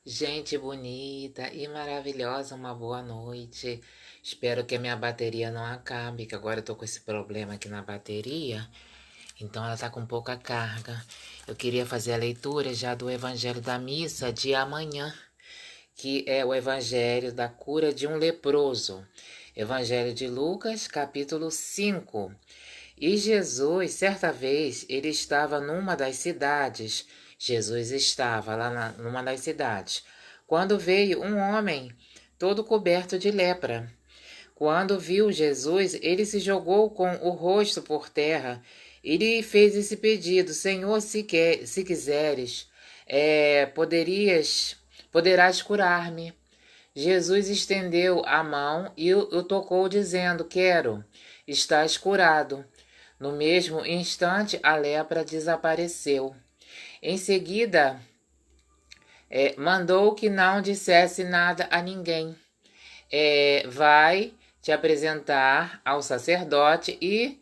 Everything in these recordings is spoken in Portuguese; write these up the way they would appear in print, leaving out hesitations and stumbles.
Gente bonita e maravilhosa, uma boa noite. Espero que a minha bateria não acabe, que agora eu tô com esse problema aqui na bateria, então ela tá com pouca carga. Eu queria fazer a leitura já do Evangelho da Missa de amanhã, que é o Evangelho da cura de um leproso. Evangelho de Lucas, capítulo 5. E Jesus, certa vez, ele estava numa das cidades. Jesus estava lá numa das cidades, quando veio um homem todo coberto de lepra. Quando viu Jesus, ele se jogou com o rosto por terra e lhe fez esse pedido: Senhor, se quiseres, poderás curar-me. Jesus estendeu a mão e o tocou, dizendo: Quero, estás curado. No mesmo instante, a lepra desapareceu. Em seguida, mandou que não dissesse nada a ninguém. Vai te apresentar ao sacerdote e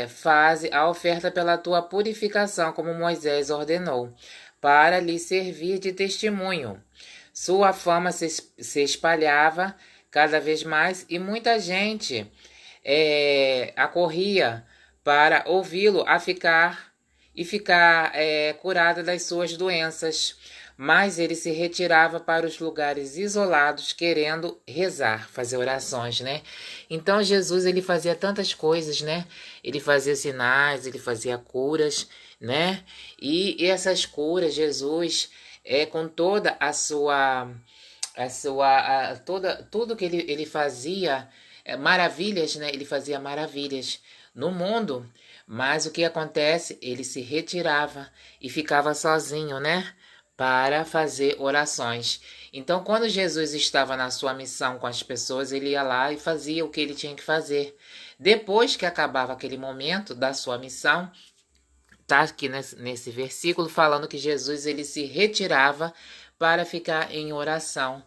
faze a oferta pela tua purificação, como Moisés ordenou, para lhe servir de testemunho. Sua fama se espalhava cada vez mais e muita gente acorria para ouvi-lo ficar curada das suas doenças. Mas ele se retirava para os lugares isolados, querendo rezar, fazer orações, né? Então Jesus, ele fazia tantas coisas, né? Ele fazia sinais, ele fazia curas, né? E essas curas, Jesus, com toda tudo que ele fazia, maravilhas, né? Ele fazia maravilhas no mundo, mas o que acontece? Ele se retirava e ficava sozinho, né? Para fazer orações. Então, quando Jesus estava na sua missão com as pessoas, ele ia lá e fazia o que ele tinha que fazer. Depois que acabava aquele momento da sua missão, tá aqui nesse versículo falando que Jesus ele se retirava para ficar em oração.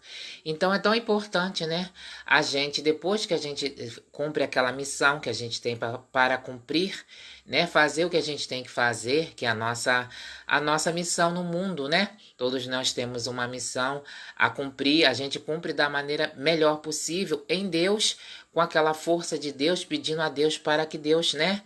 Então é tão importante, né? A gente, depois que a gente cumpre aquela missão que a gente tem para cumprir, né? Fazer o que a gente tem que fazer, que é a nossa missão no mundo, né? Todos nós temos uma missão a cumprir, a gente cumpre da maneira melhor possível em Deus, com aquela força de Deus, pedindo a Deus para que Deus, né?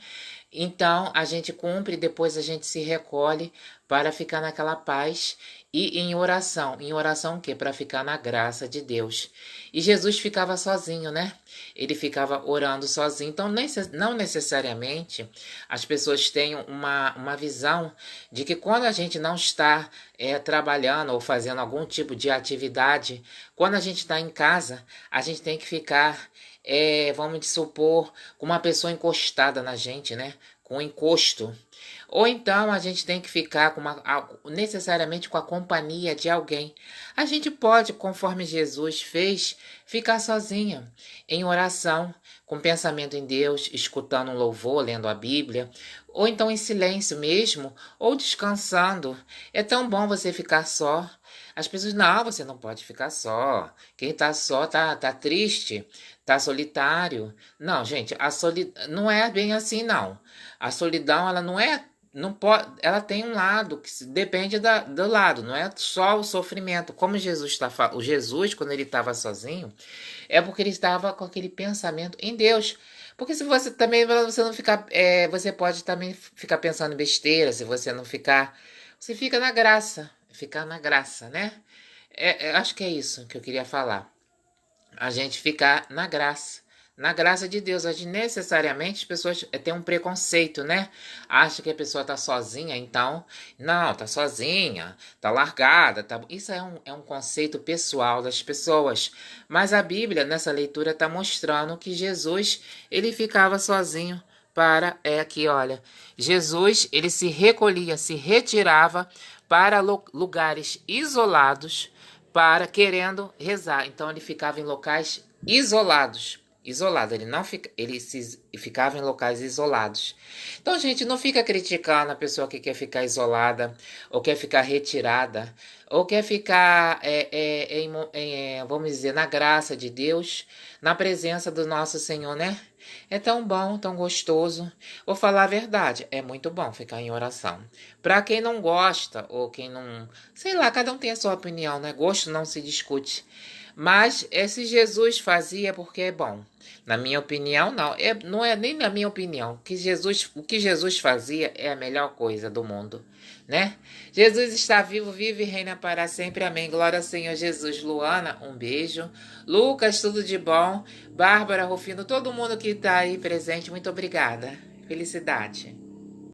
Então a gente cumpre, depois a gente se recolhe para ficar naquela paz e em oração. Em oração o quê? Para ficar na graça de Deus. E Jesus ficava sozinho, né? Ele ficava orando sozinho. Então não necessariamente as pessoas têm uma visão de que quando a gente não está trabalhando ou fazendo algum tipo de atividade, quando a gente está em casa, a gente tem que ficar vamos supor, com uma pessoa encostada na gente, né? Com encosto. Ou então a gente tem que ficar necessariamente com a companhia de alguém. A gente pode, conforme Jesus fez, ficar sozinha, em oração, com pensamento em Deus, escutando um louvor, lendo a Bíblia, ou então em silêncio mesmo, ou descansando. É tão bom você ficar só. As pessoas, não, você não pode ficar só. Quem tá só tá triste, tá solitário. Não, gente, não é bem assim, não. A solidão, ela não é, não pode, ela tem um lado que depende do lado, não é só o sofrimento. Como Jesus está falando, o Jesus, quando ele estava sozinho, é porque ele estava com aquele pensamento em Deus. Porque se você também, você não ficar, você pode também ficar pensando em besteira, se você não ficar, você ficar na graça, né? Acho que é isso que eu queria falar. A gente ficar na graça de Deus. A gente necessariamente as pessoas têm um preconceito, né? Acha que a pessoa tá sozinha, então, não, tá sozinha, tá largada, tá. Isso é um conceito pessoal das pessoas. Mas a Bíblia, nessa leitura, tá mostrando que Jesus, ele ficava sozinho. Aqui, olha, Jesus, ele se recolhia, se retirava para lugares isolados, para querendo rezar. Então ele ficava em locais isolados. isolado, ficava em locais isolados. Então, gente, não fica criticando a pessoa que quer ficar isolada, ou quer ficar retirada, ou quer ficar, vamos dizer, na graça de Deus, na presença do nosso Senhor, né? É tão bom, tão gostoso. Vou falar a verdade, é muito bom ficar em oração. Para quem não gosta, ou quem não... Sei lá, cada um tem a sua opinião, né? Gosto não se discute. Mas esse Jesus fazia porque é bom. Na minha opinião, não. Não é nem na minha opinião. O que Jesus fazia é a melhor coisa do mundo, né? Jesus está vivo, vive e reina para sempre. Amém. Glória ao Senhor Jesus. Luana, um beijo. Lucas, tudo de bom. Bárbara, Rufino, todo mundo que está aí presente, muito obrigada. Felicidade.